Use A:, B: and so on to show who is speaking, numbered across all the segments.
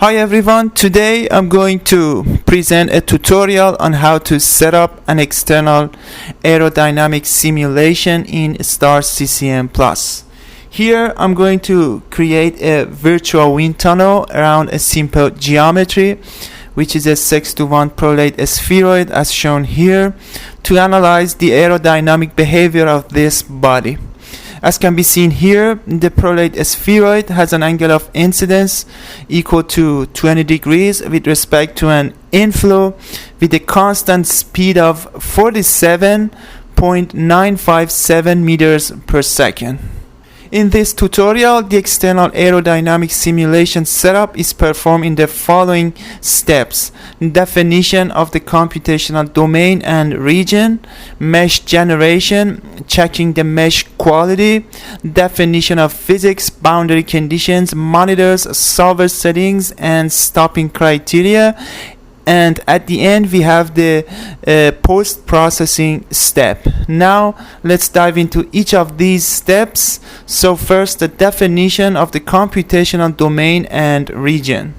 A: Hi everyone, today I'm going to present a tutorial on how to set up an external aerodynamic simulation in STAR-CCM+. Here I'm going to create a virtual wind tunnel around a simple geometry, which is a 6:1 prolate-spheroid as shown here, to analyze the aerodynamic behavior of this body. As can be seen here, the prolate-spheroid has an angle of incidence equal to 20 degrees with respect to an inflow with a constant speed of 47.957 meters per second. In this tutorial, the external aerodynamic simulation setup is performed in the following steps: definition of the computational domain and region, mesh generation, checking the mesh quality, definition of physics, boundary conditions, monitors, solver settings, and stopping criteria. And at the end we have the post-processing step. Now let's dive into each of these steps. So first, the definition of the computational domain and region.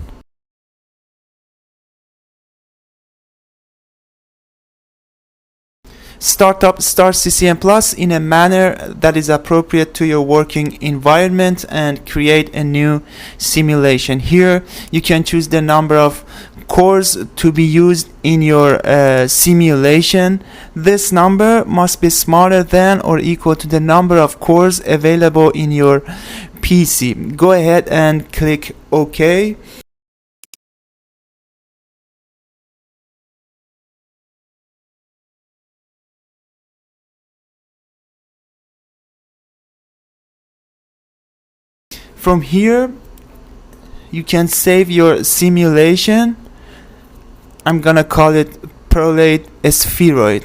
A: Start up STAR-CCM Plus in a manner that is appropriate to your working environment and create a new simulation. Here you can choose the number of cores to be used in your simulation. This number must be smaller than or equal to the number of cores available in your PC. Go ahead and click OK. From here you can save your simulation. I'm gonna call it prolate-spheroid.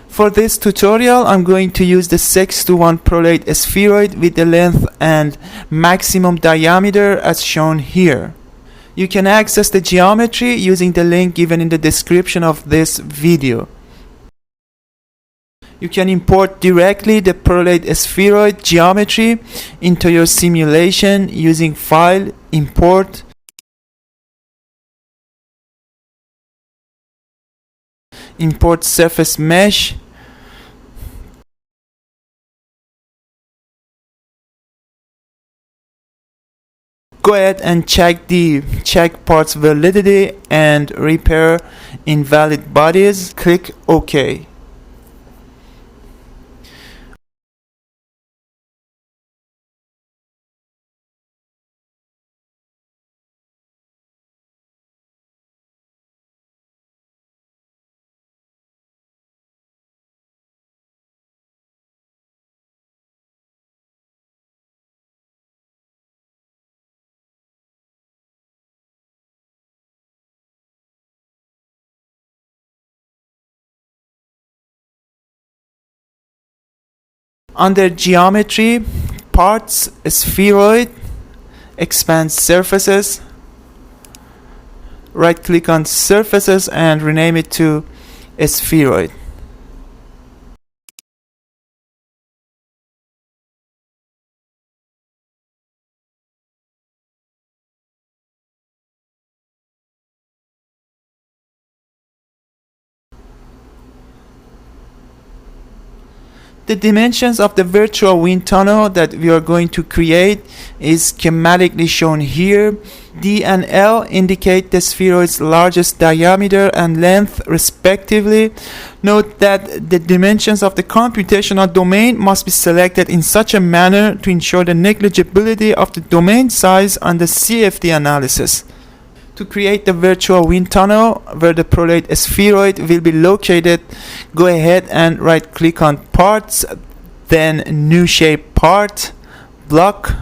A: For this tutorial, I'm going to use the 6:1 prolate-spheroid with the length and maximum diameter as shown here. You can access the geometry using the link given in the description of this video. You can import directly the prolate-spheroid geometry into your simulation using File, Import, Import Surface Mesh, go ahead and check parts validity and repair invalid bodies. Click OK. Under geometry, parts, spheroid, expand surfaces, right click on surfaces and rename it to a spheroid. The dimensions of the virtual wind tunnel that we are going to create is schematically shown here. D and L indicate the spheroid's largest diameter and length respectively. Note that the dimensions of the computational domain must be selected in such a manner to ensure the negligibility of the domain size on the CFD analysis. To create the virtual wind tunnel where the prolate-spheroid will be located, go ahead and right click on parts, then new shape part, block.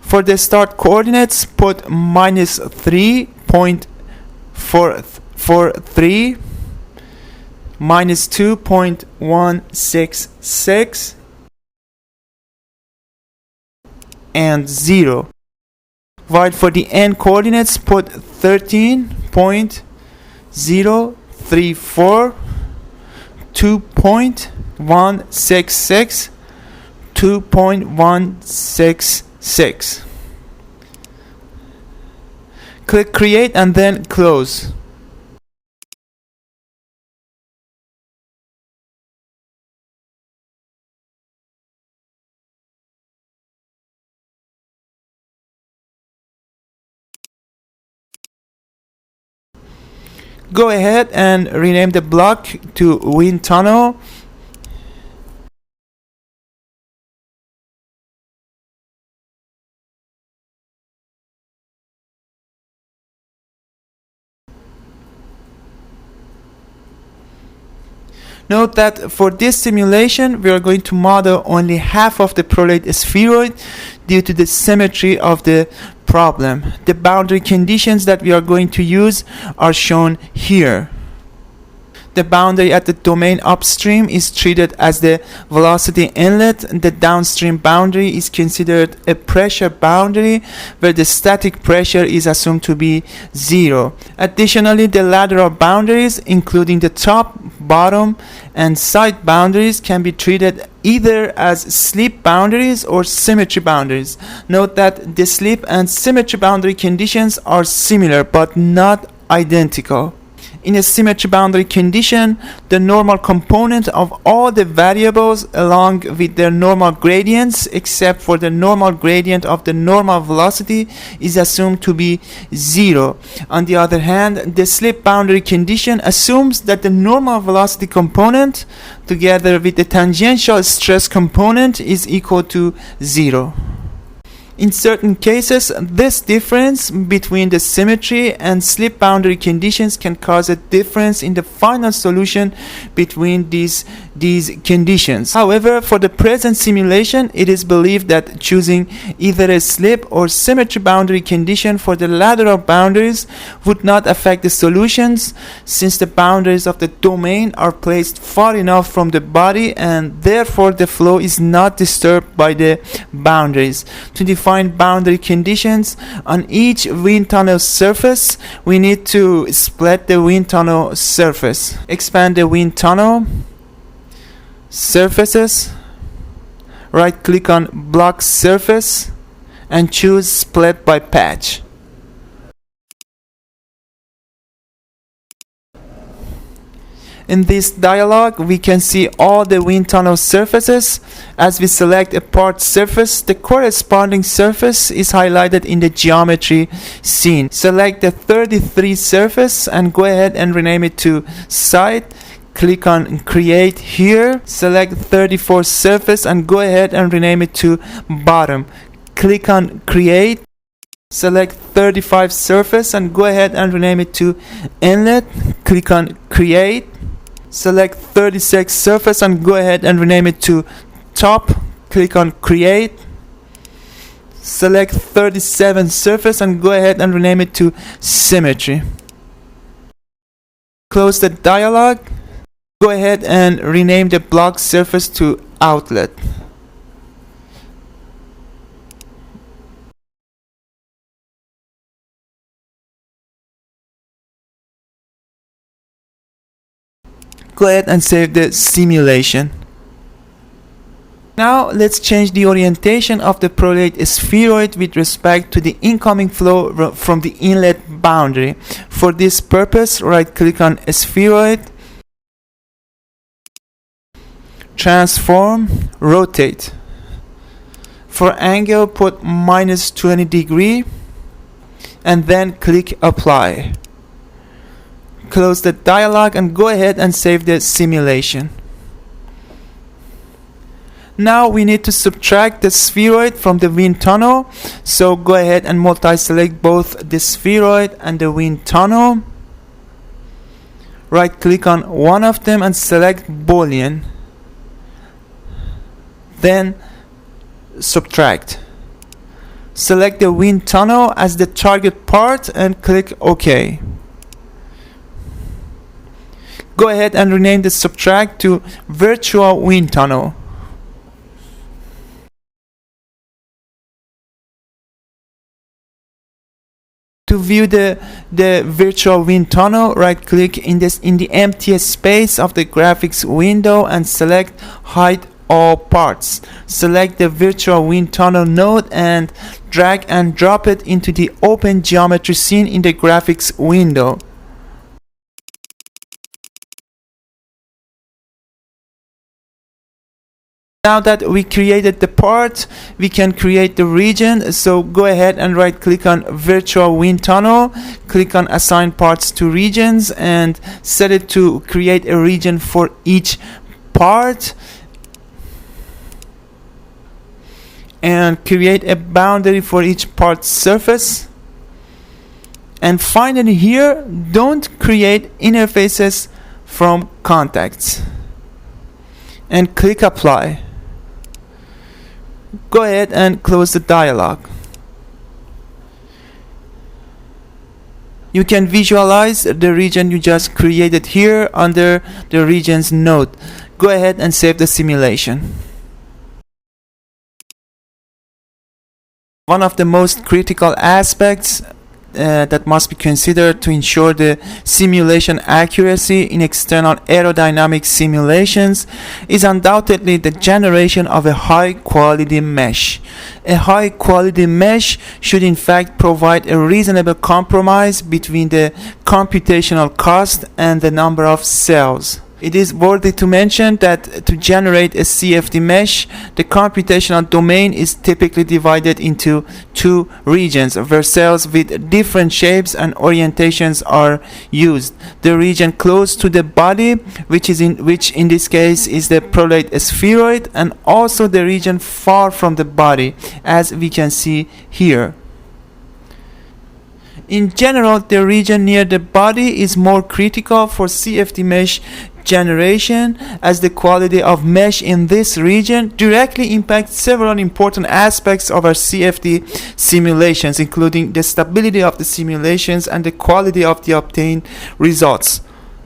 A: For the start coordinates, put -3.443, -2.166, and 0. While for the n coordinates, put 13.034, 2.166, 2.166. Click create and then close. Go ahead and rename the block to wind tunnel. Note that for this simulation we are going to model only half of the prolate-spheroid due to the symmetry of the problem. The boundary conditions that we are going to use are shown here. The boundary at the domain upstream is treated as the velocity inlet. The downstream boundary is considered a pressure boundary where the static pressure is assumed to be 0. Additionally, the lateral boundaries, including the top, bottom, and side boundaries, can be treated either as slip boundaries or symmetry boundaries. Note that the slip and symmetry boundary conditions are similar but not identical. In a symmetry boundary condition, the normal component of all the variables along with their normal gradients except for the normal gradient of the normal velocity is assumed to be 0. On the other hand, the slip boundary condition assumes that the normal velocity component together with the tangential stress component is equal to 0. In certain cases, this difference between the symmetry and slip boundary conditions can cause a difference in the final solution between these conditions. However, for the present simulation, it is believed that choosing either a slip or symmetry boundary condition for the lateral boundaries would not affect the solutions, since the boundaries of the domain are placed far enough from the body and therefore the flow is not disturbed by the boundaries. To define boundary conditions on each wind tunnel surface, we need to split the wind tunnel surface. Expand the wind tunnel surfaces, right click on block surface and choose split by patch. In this dialog, we can see all the wind tunnel surfaces. As we select a part surface, the corresponding surface is highlighted in the geometry scene. Select the 33 surface and go ahead and rename it to side. Click on create here. Select 34 surface and go ahead and rename it to bottom. Click on create. Select 35 surface and go ahead and rename it to inlet. Click on create. Select 36 surface and go ahead and rename it to top. Click on create. Select 37 surface and go ahead and rename it to symmetry. Close the dialog. Go ahead and rename the block surface to outlet. Go ahead and save the simulation. Now let's change the orientation of the prolate-spheroid with respect to the incoming flow from the inlet boundary. For this purpose, right click on spheroid, transform, rotate. For angle, put -20 degree and then click apply. Close the dialog and go ahead and save the simulation. Now we need to subtract the spheroid from the wind tunnel, so go ahead and multi-select both the spheroid and the wind tunnel. Right click on one of them and select Boolean. Then subtract. Select the wind tunnel as the target part and click OK. Go ahead and rename the subtract to virtual wind tunnel. To view the virtual wind tunnel, right click in the empty space of the graphics window and select hide all parts. Select the virtual wind tunnel node and drag and drop it into the open geometry scene in the graphics window. Now that we created the part, we can create the region. So go ahead and right click on virtual wind tunnel, click on assign parts to regions and set it to create a region for each part, and create a boundary for each part surface. And finally here, don't create interfaces from contacts, and click apply. Go ahead and close the dialog. You can visualize the region you just created here under the regions node. Go ahead and save the simulation. One of the most critical aspects that must be considered to ensure the simulation accuracy in external aerodynamic simulations is undoubtedly the generation of a high quality mesh. A high quality mesh should in fact provide a reasonable compromise between the computational cost and the number of cells. It is worthy to mention that to generate a CFD mesh, the computational domain is typically divided into two regions where cells with different shapes and orientations are used. The region close to the body, which in this case is the prolate-spheroid, and also the region far from the body, as we can see here. In general, the region near the body is more critical for CFD mesh generation, as the quality of mesh in this region directly impacts several important aspects of our CFD simulations, including the stability of the simulations and the quality of the obtained results.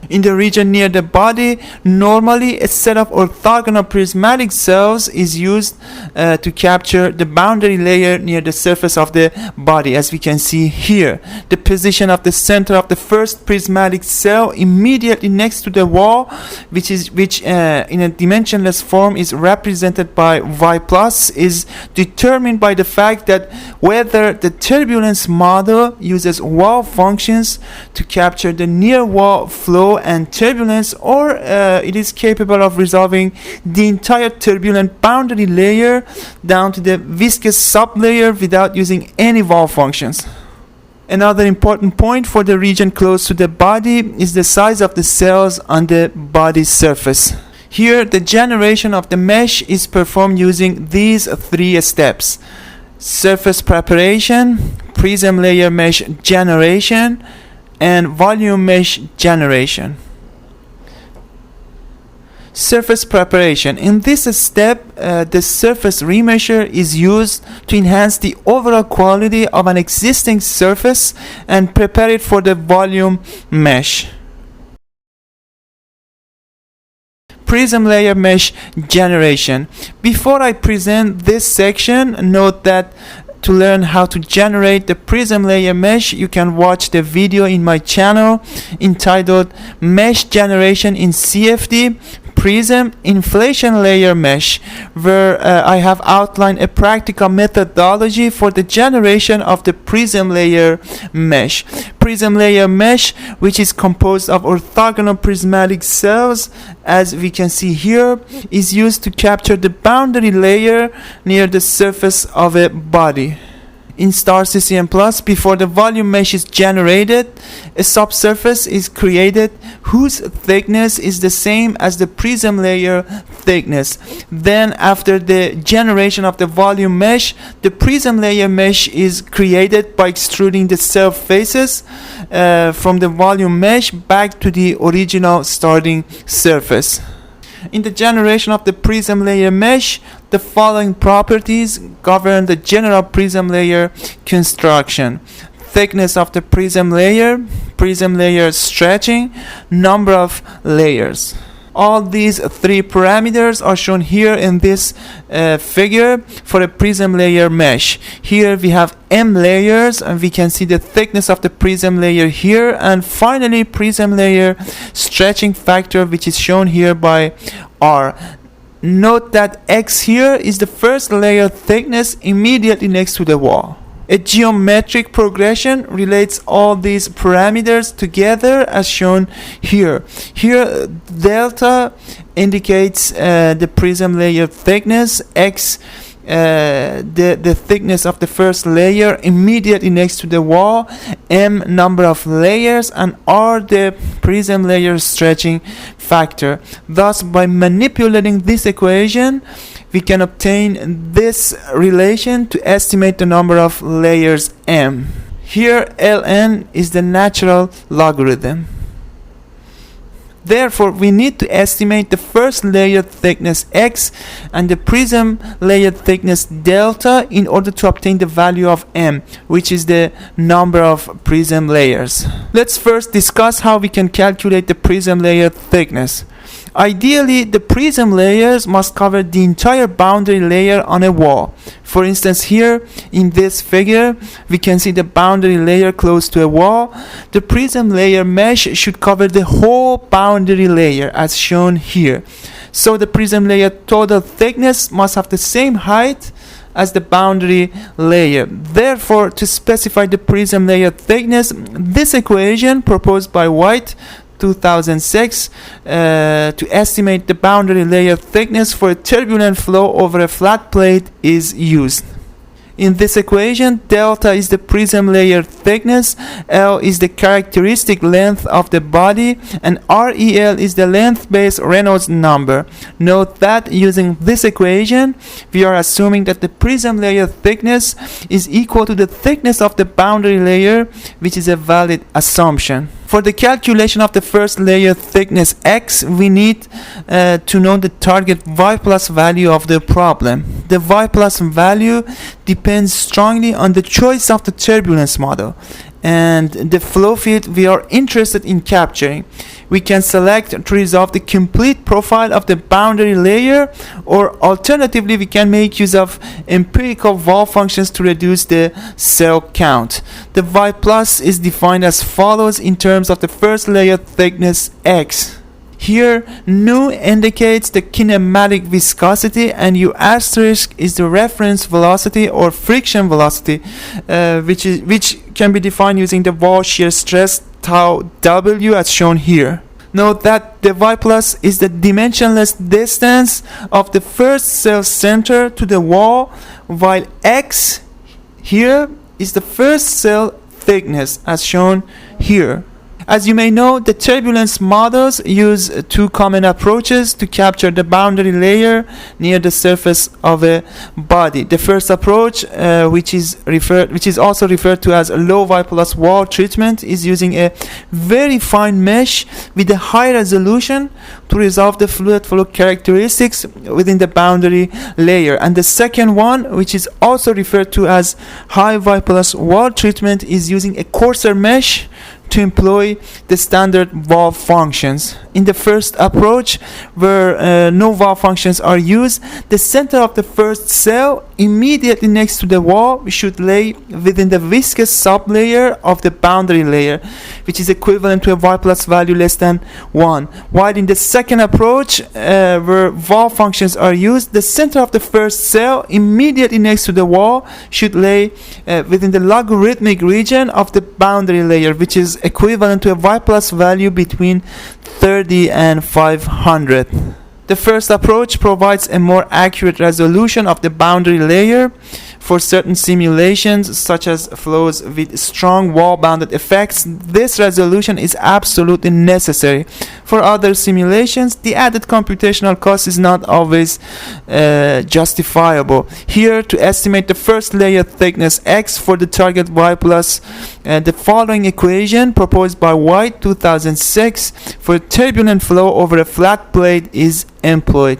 A: In the region near the body, normally a set of orthogonal prismatic cells is used to capture the boundary layer near the surface of the body, as we can see here. The position of the center of the first prismatic cell immediately next to the wall, which in a dimensionless form is represented by y plus, is determined by the fact that whether the turbulence model uses wall functions to capture the near wall flow and turbulence, or it is capable of resolving the entire turbulent boundary layer down to the viscous sublayer without using any wall functions. Another important point for the region close to the body is the size of the cells on the body surface. Here, the generation of the mesh is performed using these three steps: surface preparation, prism layer mesh generation, and volume mesh generation. Surface preparation. In this step, the surface remesher is used to enhance the overall quality of an existing surface and prepare it for the volume mesh. Prism layer mesh generation. Before I present this section, note that to learn how to generate the prism layer mesh, you can watch the video in my channel entitled Mesh Generation in CFD Prism Inflation Layer Mesh, where I have outlined a practical methodology for the generation of the prism layer mesh. Prism layer mesh, which is composed of orthogonal prismatic cells, as we can see here, is used to capture the boundary layer near the surface of a body. In STAR-CCM Plus, before the volume mesh is generated, a subsurface is created whose thickness is the same as the prism layer thickness. Then, after the generation of the volume mesh, the prism layer mesh is created by extruding the cell faces from the volume mesh back to the original starting surface. In the generation of the prism layer mesh, the following properties govern the general prism layer construction: thickness of the prism layer stretching, number of layers. All these three parameters are shown here in this figure for a prism layer mesh. Here we have M layers, and we can see the thickness of the prism layer here, and finally prism layer stretching factor, which is shown here by R. Note that X here is the first layer thickness immediately next to the wall. A geometric progression relates all these parameters together as shown here. Here delta indicates the prism layer thickness, X the thickness of the first layer immediately next to the wall, M number of layers, and R the prism layer stretching factor. Thus, by manipulating this equation, we can obtain this relation to estimate the number of layers M. Here ln is the natural logarithm. Therefore, we need to estimate the first layer thickness X and the prism layer thickness delta in order to obtain the value of M, which is the number of prism layers. Let's first discuss how we can calculate the prism layer thickness. Ideally, the prism layers must cover the entire boundary layer on a wall. For instance, here in this figure, we can see the boundary layer close to a wall. The prism layer mesh should cover the whole boundary layer as shown here. So the prism layer total thickness must have the same height as the boundary layer. Therefore, to specify the prism layer thickness, this equation proposed by White 2006 to estimate the boundary layer thickness for a turbulent flow over a flat plate is used. In this equation, delta is the prism layer thickness, L is the characteristic length of the body, and REL is the length-based Reynolds number. Note that using this equation, we are assuming that the prism layer thickness is equal to the thickness of the boundary layer, which is a valid assumption. For the calculation of the first layer thickness X, we need to know the target Y plus value of the problem. The Y plus value depends strongly on the choice of the turbulence model and the flow field we are interested in capturing. We can select to resolve the complete profile of the boundary layer, or alternatively we can make use of empirical wall functions to reduce the cell count. The Y plus is defined as follows in terms of the first layer thickness X. Here, nu indicates the kinematic viscosity and U asterisk is the reference velocity or friction velocity, which can be defined using the wall shear stress tau W as shown here. Note that the Y plus is the dimensionless distance of the first cell center to the wall, while X here is the first cell thickness as shown here. As you may know, the turbulence models use two common approaches to capture the boundary layer near the surface of a body. The first approach, which is also referred to as low Y plus wall treatment, is using a very fine mesh with a high resolution to resolve the fluid flow characteristics within the boundary layer. And the second one, which is also referred to as high Y plus wall treatment, is using a coarser mesh to employ the standard wall functions. In the first approach, where no wall functions are used, the center of the first cell immediately next to the wall should lay within the viscous sublayer of the boundary layer, which is equivalent to a Y plus value less than 1. While in the second approach, where wall functions are used, the center of the first cell immediately next to the wall should lay within the logarithmic region of the boundary layer, which is equivalent to a Y plus value between 30 and 500. The first approach provides a more accurate resolution of the boundary layer for certain simulations, such as flows with strong wall-bounded effects. This resolution is absolutely necessary. For other simulations, the added computational cost is not always justifiable. Here, to estimate the first layer thickness X for the target Y plus, the following equation proposed by White 2006 for turbulent flow over a flat plate is employed.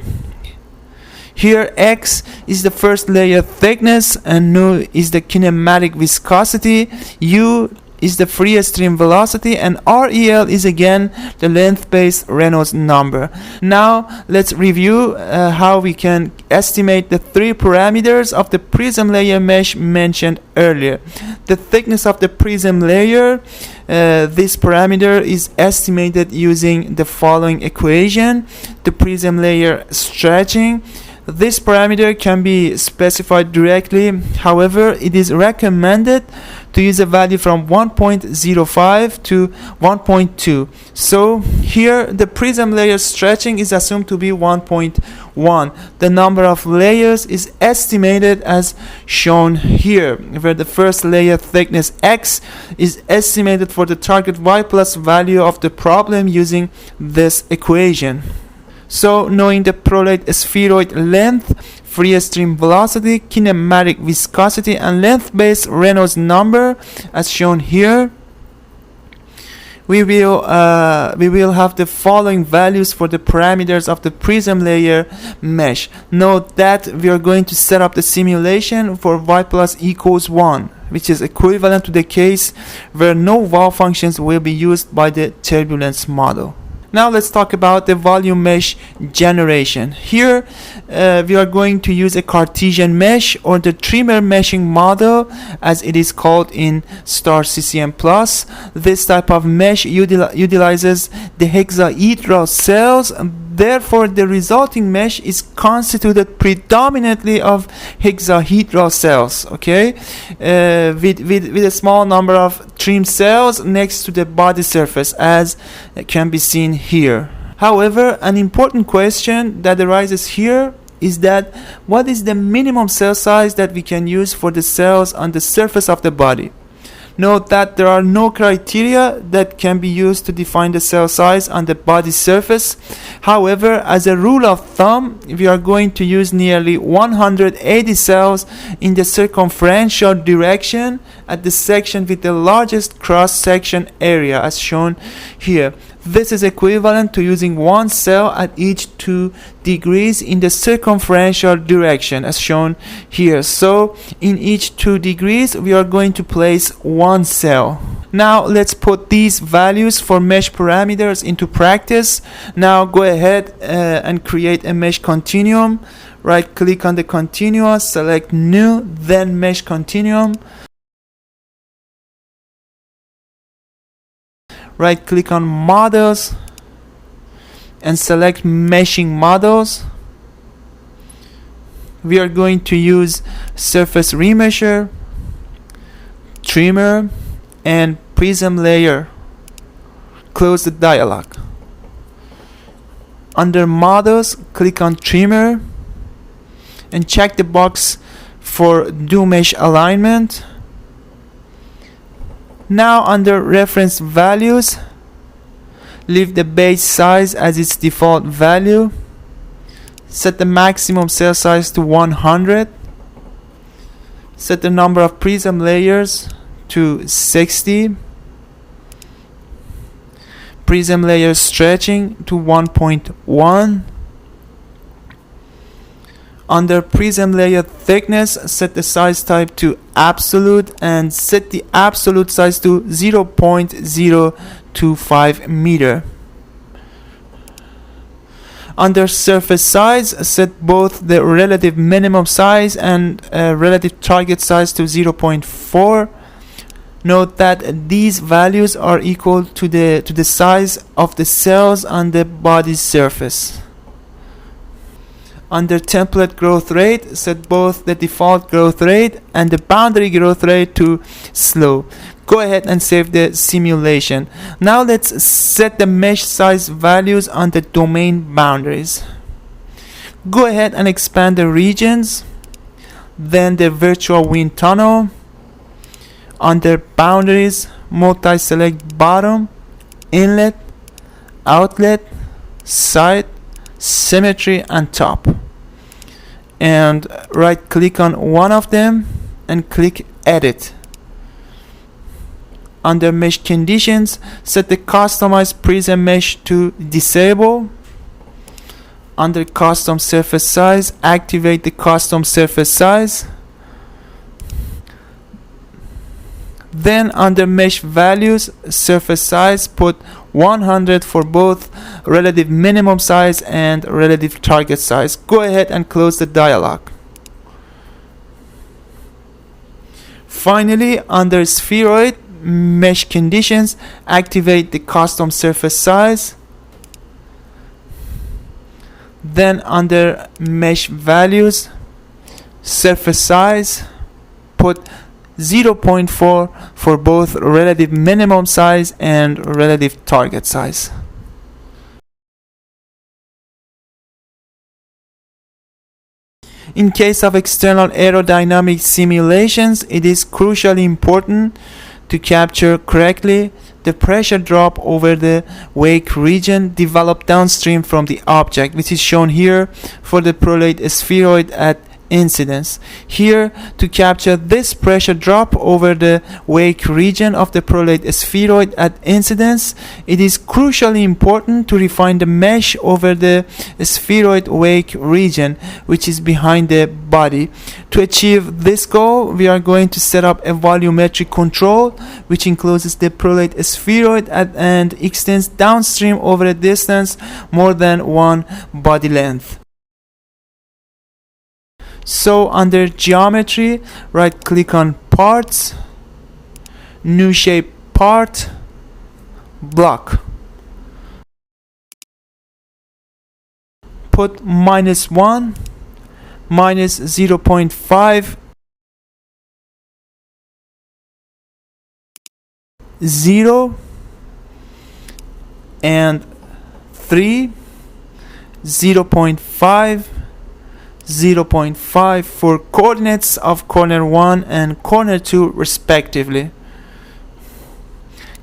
A: Here X is the first layer thickness and nu is the kinematic viscosity, U is the free stream velocity, and REL is again the length-based Reynolds number. Now let's review how we can estimate the three parameters of the prism layer mesh mentioned earlier. The thickness of the prism layer, this parameter is estimated using the following equation. The prism layer stretching, this parameter can be specified directly. However, it is recommended to use a value from 1.05 to 1.2. So here the prism layer stretching is assumed to be 1.1. The number of layers is estimated as shown here, where the first layer thickness x is estimated for the target y plus value of the problem using this equation. So knowing the prolate-spheroid length, free stream velocity, kinematic viscosity, and length-based Reynolds number as shown here, we will have the following values for the parameters of the prism layer mesh. Note that we are going to set up the simulation for y plus equals 1, which is equivalent to the case where no wall functions will be used by the turbulence model. Now let's talk about the volume mesh generation. Here we are going to use a Cartesian mesh, or the trimmer meshing model as it is called in STAR-CCM+. This type of mesh utilizes the hexahedral cells. Therefore, the resulting mesh is constituted predominantly of hexahedral cells, okay, with a small number of trim cells next to the body surface, as can be seen here. However, an important question that arises here is that what is the minimum cell size that we can use for the cells on the surface of the body? Note that there are no criteria that can be used to define the cell size on the body surface. However, as a rule of thumb, we are going to use nearly 180 cells in the circumferential direction at the section with the largest cross-section area as shown here. This is equivalent to using one cell at each 2 degrees in the circumferential direction as shown here. So in each 2 degrees we are going to place one cell. Now let's put these values for mesh parameters into practice. Now go ahead and create a mesh continuum. Right click on the continuum, select new, then mesh continuum. Right click on models and select meshing models. We are going to use surface remesher, trimmer, and prism layer. Close the dialog. Under models, click on trimmer and check the box for do mesh alignment. Now under reference values, leave the base size as its default value. Set the maximum cell size to 100. Set the number of prism layers to 60. Prism layer stretching to 1.1. Under prism layer thickness, set the size type to absolute and set the absolute size to 0.025 meter. Under surface size, set both the relative minimum size and relative target size to 0.4. Note that these values are equal to the size of the cells on the body surface. Under template growth rate, set both the default growth rate and the boundary growth rate to slow. Go ahead and save the simulation. Now let's set the mesh size values on the domain boundaries. Go ahead and expand the regions, then the virtual wind tunnel. Under boundaries, multi-select bottom, inlet, outlet, side, symmetry, and top, and right click on one of them and click edit. Under mesh conditions, set the customize prism mesh to disable. Under custom surface size, activate the custom surface size. Then under mesh values, surface size, put 100 for both relative minimum size and relative target size. Go ahead and close the dialog. Finally, under spheroid mesh conditions, activate the custom surface size. Then under mesh values, surface size, put 0.4 for both relative minimum size and relative target size. In case of external aerodynamic simulations, it is crucially important to capture correctly the pressure drop over the wake region developed downstream from the object, which is shown here for the prolate-spheroid at incidence. Here, to capture this pressure drop over the wake region of the prolate-spheroid at incidence, it is crucially important to refine the mesh over the spheroid wake region, which is behind the body. To achieve this goal, we are going to set up a volumetric control which encloses the prolate-spheroid and extends downstream over a distance more than one body length. So under geometry, right click on parts, new shape part, block. Put -1, -0.5, 0, and 3, 0.5, 0.5 for coordinates of corner 1 and corner 2 respectively.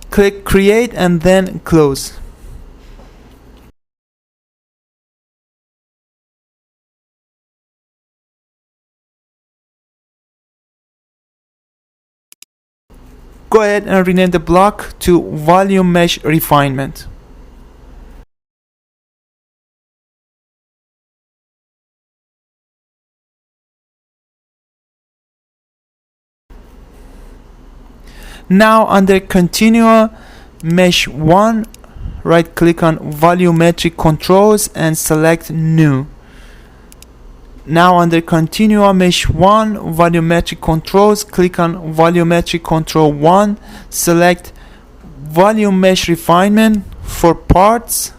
A: Click create and then close. Go ahead and rename the block to volume mesh refinement. Now under Continua Mesh 1, right click on Volumetric Controls and select New. Now under Continua Mesh 1, Volumetric Controls, click on Volumetric Control 1, select Volume Mesh Refinement for parts.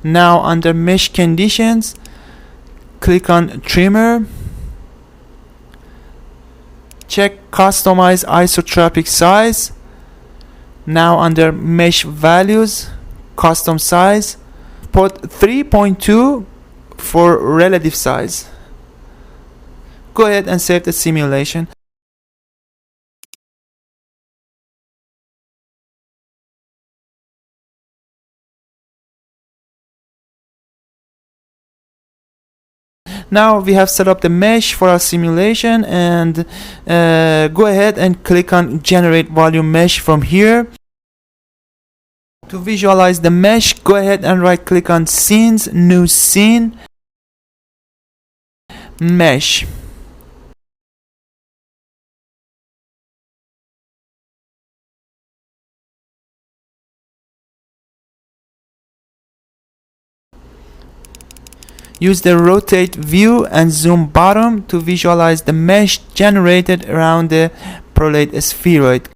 A: Now under Mesh Conditions, click on Trimmer. Check Customize Isotropic Size. Now under Mesh Values, Custom Size, put 3.2 for relative size. Go ahead and save the simulation. Now we have set up the mesh for our simulation, and go ahead and click on Generate Volume Mesh from here. To visualize the mesh, go ahead and right click on Scenes, New Scene, Mesh. Use the rotate view and zoom bottom to visualize the mesh generated around the prolate-spheroid.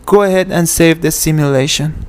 A: Go ahead and save the simulation.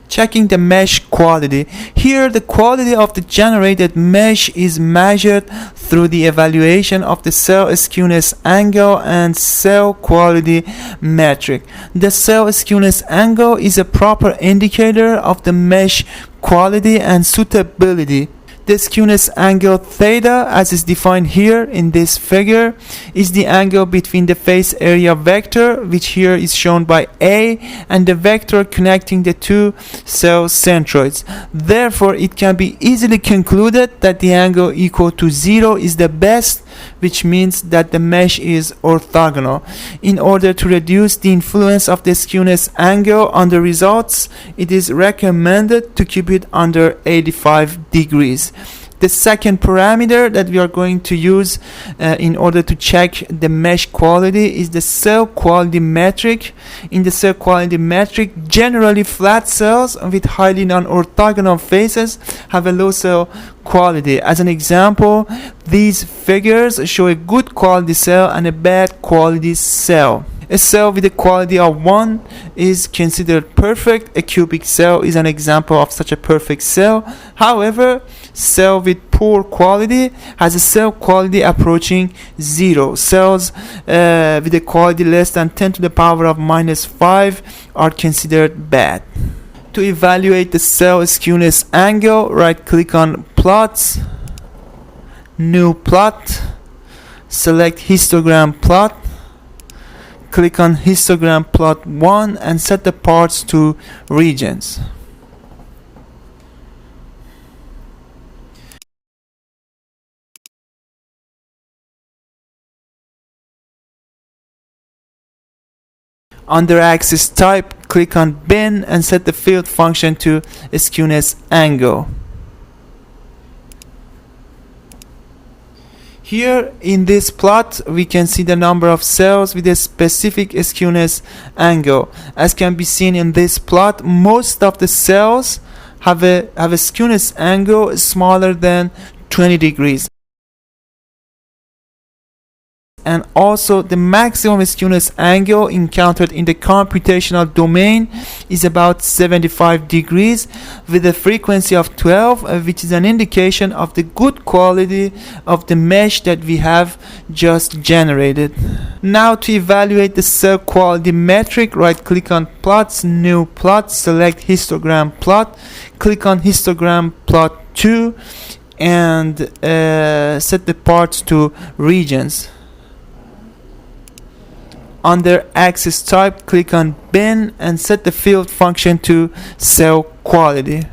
A: Checking the mesh quality. Here the quality of the generated mesh is measured through the evaluation of the cell skewness angle and cell quality metric. The cell skewness angle is a proper indicator of the mesh quality and suitability. The skewness angle theta, as is defined here in this figure, is the angle between the face area vector, which here is shown by A, and the vector connecting the two cell centroids. Therefore, it can be easily concluded that the angle equal to 0 is the best which means that the mesh is orthogonal. In order to reduce the influence of the skewness angle on the results, it is recommended to keep it under 85 degrees. The second parameter that we are going to use in order to check the mesh quality is the cell quality metric. In the cell quality metric, generally flat cells with highly non-orthogonal faces have a low cell quality. As an example, these figures show a good quality cell and a bad quality cell. A cell with a quality of 1 is considered perfect. A cubic cell is an example of such a perfect cell. However, cell with poor quality has a cell quality approaching 0. Cells with a quality less than 10 to the power of minus 5 are considered bad. To evaluate the cell skewness angle, right click on plots, new plot, select histogram plot, click on histogram plot 1 and set the parts to regions. Under axis type, click on bin and set the field function to skewness angle. Here in this plot, we can see the number of cells with a specific skewness angle. As can be seen in this plot, most of the cells have a skewness angle smaller than 20 degrees. And also the maximum skewness angle encountered in the computational domain is about 75 degrees with a frequency of 12, which is an indication of the good quality of the mesh that we have just generated. Now to evaluate the cell quality metric, right click on plots, new plot, select histogram plot, click on histogram plot 2 and set the parts to regions. Under axis type, click on bin and set the field function to cell quality.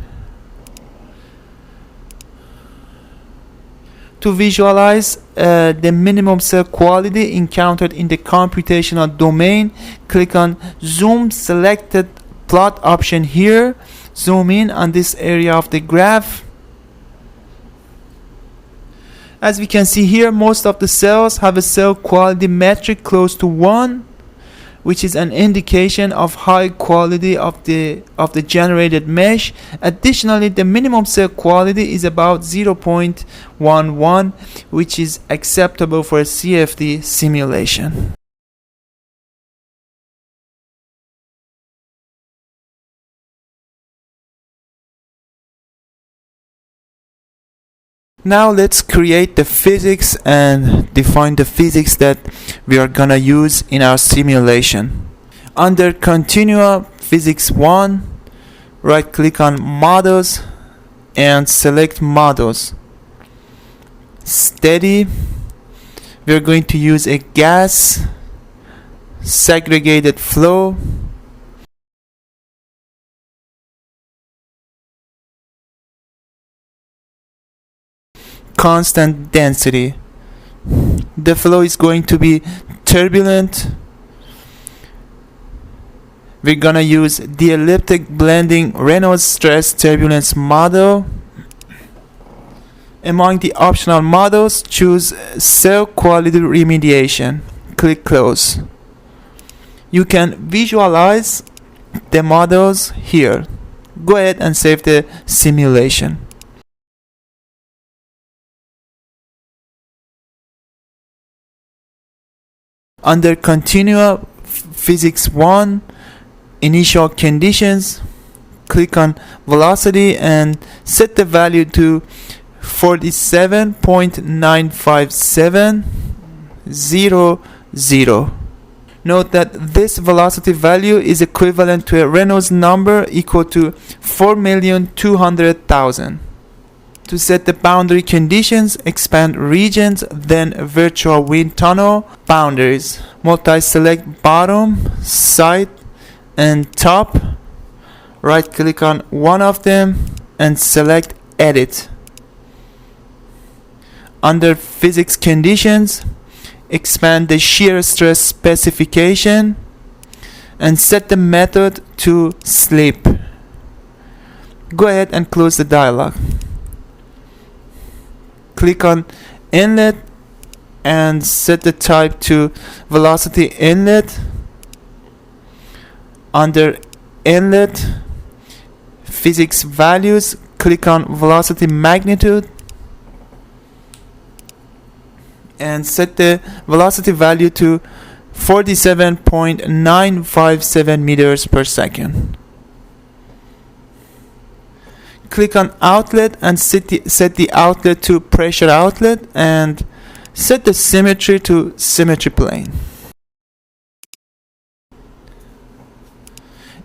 A: To visualize the minimum cell quality encountered in the computational domain, click on zoom selected plot option here. Zoom in on this area of the graph. As we can see here, most of the cells have a cell quality metric close to 1, which is an indication of high quality of the generated mesh. Additionally, the minimum cell quality is about 0.11, which is acceptable for a CFD simulation. Now let's create the physics and define the physics that we are gonna use in our simulation. Under Continua Physics 1, right click on Models and select Models. Steady. We're going to use a gas, segregated flow, constant density. The flow is going to be turbulent. We're gonna use the elliptic blending Reynolds stress turbulence model. Among the optional models, choose cell quality remediation. Click close. You can visualize the models here. Go ahead and save the simulation. Under Continua Physics 1, Initial Conditions, click on Velocity and set the value to 47.95700. Note that this velocity value is equivalent to a Reynolds number equal to 4,200,000. To set the boundary conditions, expand regions, then virtual wind tunnel boundaries. Multi-select bottom, side, and top. Right click on one of them and select Edit. Under physics conditions, expand the shear stress specification and set the method to slip. Go ahead and close the dialog. Click on inlet and set the type to velocity inlet. Under inlet physics values, click on velocity magnitude and set the velocity value to 47.957 meters per second. Click on outlet and set the outlet to pressure outlet and set the symmetry to symmetry plane.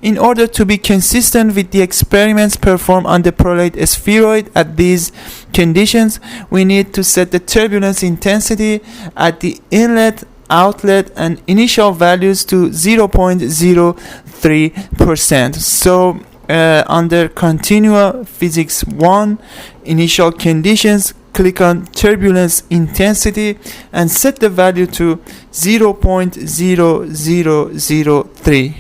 A: In order to be consistent with the experiments performed on the prolate-spheroid at these conditions, we need to set the turbulence intensity at the inlet, outlet, and initial values to 0.03%. So under continuous physics 1 initial conditions, click on turbulence intensity and set the value to 0.0003.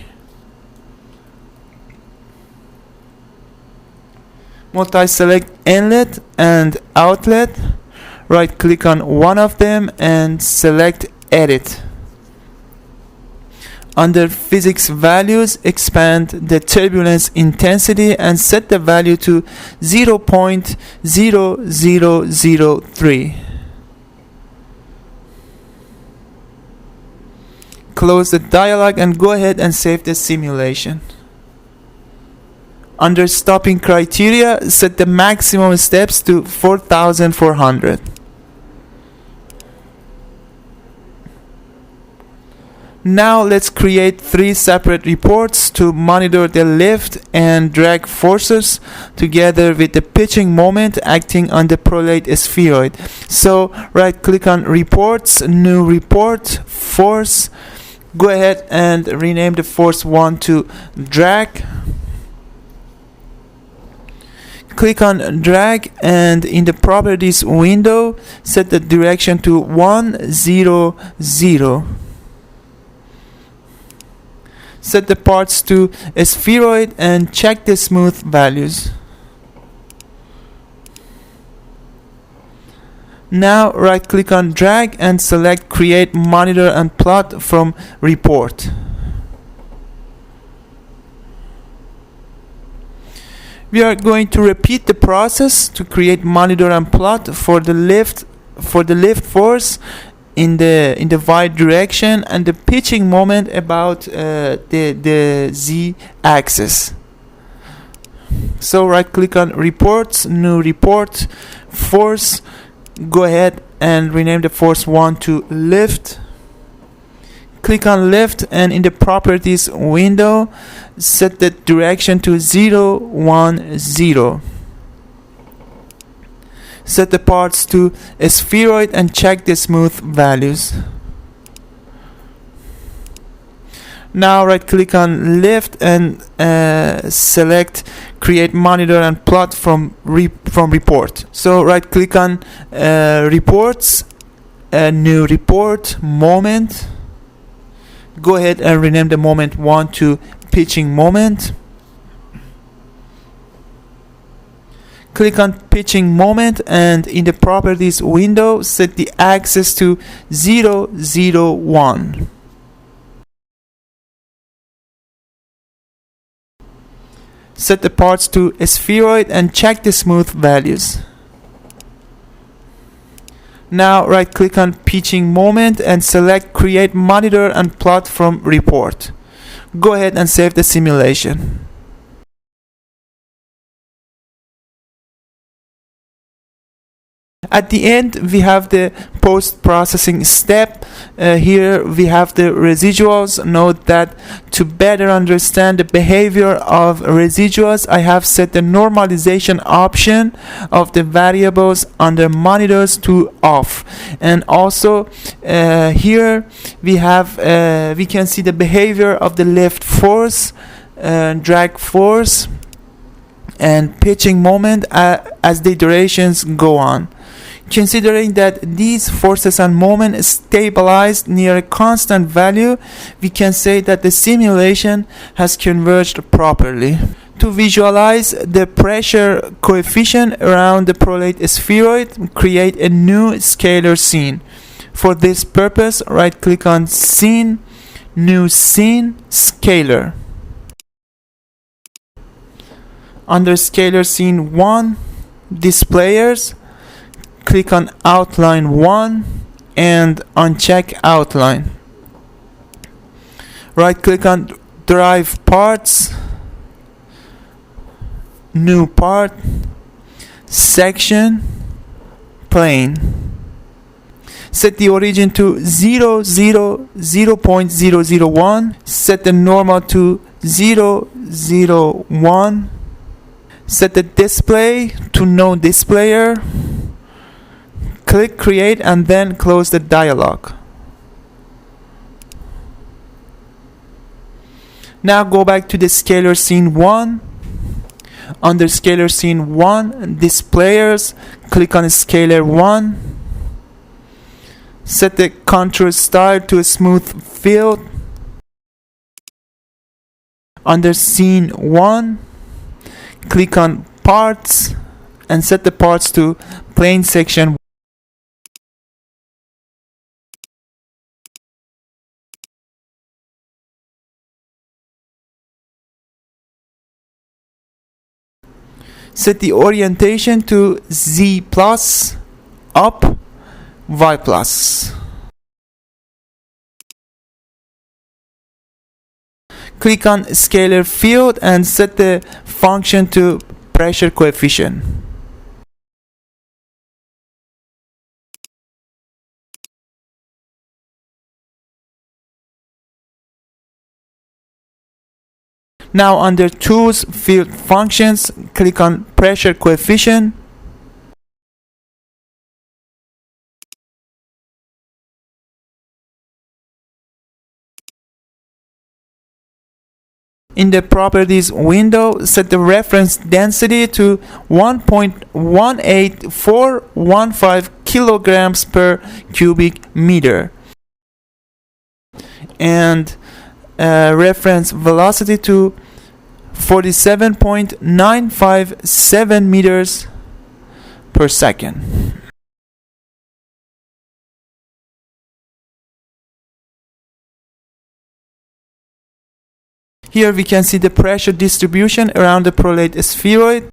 A: Multi-select inlet and outlet, right click on one of them and select edit. Under physics values, expand the turbulence intensity and set the value to 0.0003. Close the dialog and go ahead and save the simulation. Under stopping criteria, set the maximum steps to 4,400. Now let's create 3 separate reports to monitor the lift and drag forces together with the pitching moment acting on the prolate-spheroid. So right click on reports, new report, force. Go ahead and rename the force 1 to drag. Click on drag and in the properties window set the direction to 100. Set the parts to a spheroid and check the smooth values. Now right click on drag and select create monitor and plot from report. We are going to repeat the process to create monitor and plot for the lift force in the y direction and the pitching moment about the z axis. So right click on reports, new report, force. Go ahead and rename the force 1 to lift. Click on lift and in the properties window set the direction to 010. Set the parts to a spheroid and check the smooth values. Now right click on lift and select create monitor and plot from report. So right click on reports, new report, moment. Go ahead and rename the moment 1 to pitching moment. Click on pitching moment and in the properties window set the axis to 001. Set the parts to a spheroid and check the smooth values. Now right click on pitching moment and select create monitor and plot from report. Go ahead and save the simulation. At the end we have the post-processing step. Here we have the residuals. Note that to better understand the behavior of residuals, I have set the normalization option of the variables under monitors to off. And also here we have we can see the behavior of the lift force, drag force, and pitching moment as the iterations go on. Considering that these forces and moment stabilized near a constant value, we can say that the simulation has converged properly. To visualize the pressure coefficient around the prolate-spheroid, create a new scalar scene. For this purpose, right-click on Scene, New Scene, Scalar. Under Scalar Scene 1, Displayers, click on Outline 1 and uncheck Outline. Right-click on Drive Parts, New Part, Section, Plane. Set the origin to 0.001. Set the normal to 0.01. Set the display to no displayer. Click Create and then close the dialog. Now go back to the Scalar Scene 1. Under Scalar Scene 1, Displayers, click on Scalar 1. Set the contour style to a smooth field. Under Scene 1, click on Parts and set the parts to Plane Section. Set the orientation to Z plus, up, Y plus. Click on Scalar Field and set the function to pressure coefficient. Now under Tools, Field Functions, click on Pressure Coefficient. In the Properties window, set the reference density to 1.18415 kilograms per cubic meter and reference velocity to 47.957 meters per second. Here we can see the pressure distribution around the prolate-spheroid.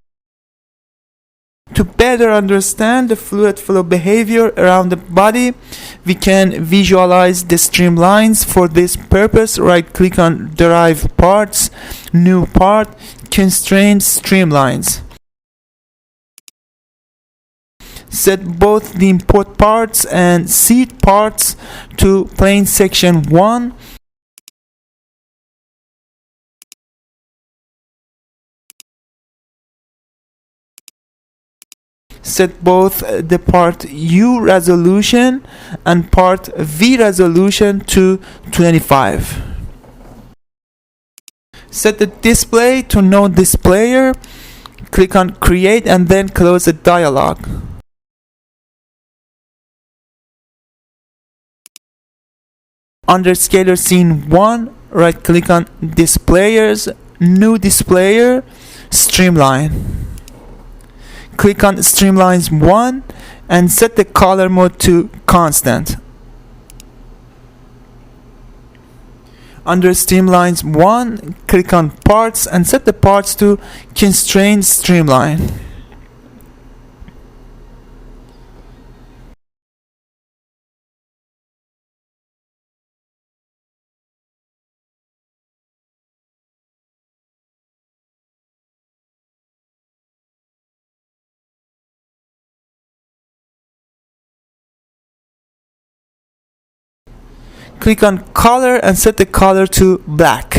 A: To better understand the fluid flow behavior around the body, we can visualize the streamlines. For this purpose, right-click on Derive Parts, New Part, Constraint Streamlines. Set both the input parts and seat parts to Plane Section 1. Set both the part U resolution and part V resolution to 25. Set the display to no displayer. Click on Create and then close the dialog. Under Scalar Scene 1, right click on Displayers, New Displayer, Streamline. Click on Streamlines 1 and set the color mode to constant. Under Streamlines 1, click on Parts and set the parts to Constraint Streamline. Click on Color and set the color to black.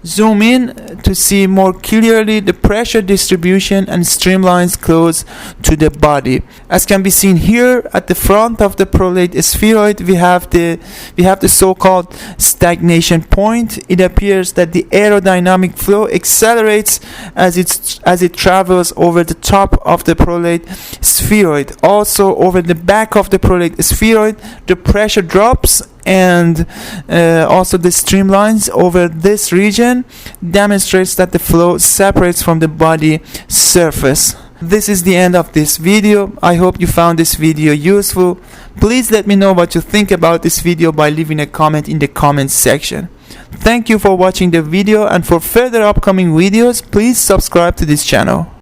A: Zoom in to see more clearly the pressure distribution and streamlines close to the body. As can be seen here at the front of the prolate-spheroid, we have the so-called stagnation point. It appears that the aerodynamic flow accelerates as it travels over the top of the prolate-spheroid. Also over the back of the prolate-spheroid, the pressure drops, and also the streamlines over this region demonstrates that the flow separates from the body surface. This is the end of this video. I hope you found this video useful. Please let me know what you think about this video by leaving a comment in the comments section. Thank you for watching the video, and for further upcoming videos, please subscribe to this channel.